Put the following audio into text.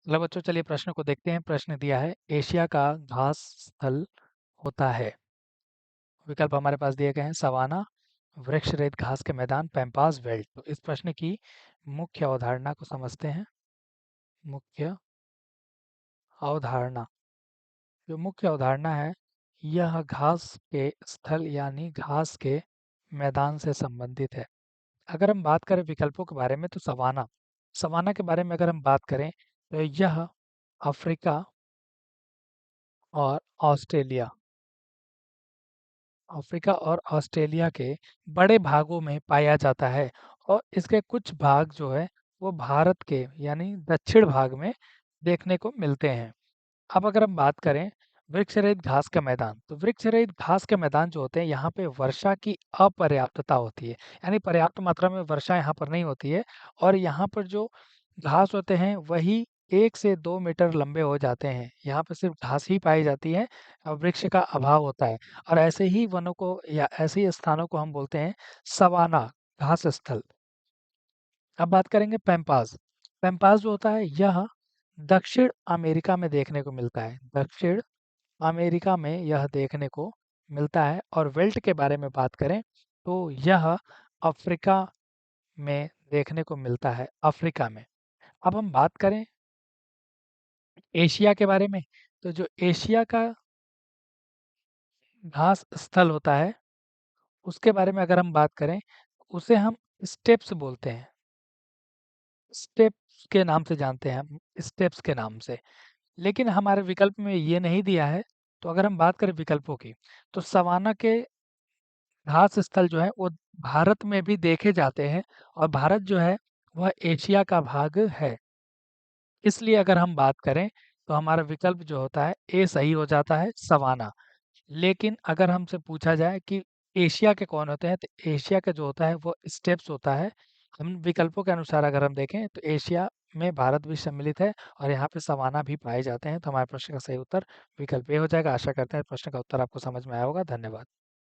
चलो बच्चों, चलिए प्रश्न को देखते हैं। प्रश्न दिया है, एशिया का घास स्थल होता है। विकल्प हमारे पास दिए गए हैं, सवाना, वृक्ष रहित घास के मैदान, पैम्पास, बेल्ट। तो इस प्रश्न की मुख्य अवधारणा को समझते हैं। मुख्य अवधारणा, जो मुख्य अवधारणा है, यह घास के स्थल यानी घास के मैदान से संबंधित है। अगर हम बात करें विकल्पों के बारे में, तो सवाना, सवाना के बारे में अगर हम बात करें, तो यह अफ्रीका और ऑस्ट्रेलिया, अफ्रीका और ऑस्ट्रेलिया के बड़े भागों में पाया जाता है। और इसके कुछ भाग जो है वो भारत के यानी दक्षिण भाग में देखने को मिलते हैं। अब अगर हम बात करें वृक्ष रहित घास का मैदान, तो वृक्ष रहित घास के मैदान जो होते हैं, यहाँ पे वर्षा की अपर्याप्तता होती है, यानी पर्याप्त मात्रा में वर्षा यहाँ पर नहीं होती है। और यहाँ पर जो घास होते हैं वही 1 से 2 मीटर लंबे हो जाते हैं। यहाँ पे सिर्फ घास ही पाई जाती है, वृक्ष का अभाव होता है। और ऐसे ही वनों को या ऐसे ही स्थानों को हम बोलते हैं सवाना, घास स्थल। अब बात करेंगे पैम्पास। पैम्पास जो होता है, यह दक्षिण अमेरिका में देखने को मिलता है। दक्षिण अमेरिका में यह देखने को मिलता है। और वेल्ट के बारे में बात करें, तो यह अफ्रीका में देखने को मिलता है, अफ्रीका में। अब हम बात करें एशिया के बारे में, तो जो एशिया का घास स्थल होता है, उसके बारे में अगर हम बात करें, उसे हम स्टेप्स बोलते हैं। स्टेप्स के नाम से जानते हैं हम, स्टेप्स के नाम से। लेकिन हमारे विकल्प में ये नहीं दिया है। तो अगर हम बात करें विकल्पों की, तो सवाना के घास स्थल जो है वो भारत में भी देखे जाते हैं। और भारत जो है वह एशिया का भाग है। इसलिए अगर हम बात करें, तो हमारा विकल्प जो होता है ए सही हो जाता है, सवाना। लेकिन अगर हमसे पूछा जाए कि एशिया के कौन होते हैं, तो एशिया का जो होता है वो स्टेप्स होता है। हम विकल्पों के अनुसार अगर हम देखें, तो एशिया में भारत भी सम्मिलित है और यहाँ पे सवाना भी पाए जाते हैं। तो हमारे प्रश्न का सही उत्तर विकल्प ए हो जाएगा। आशा करते हैं प्रश्न का उत्तर आपको समझ में आया होगा। धन्यवाद।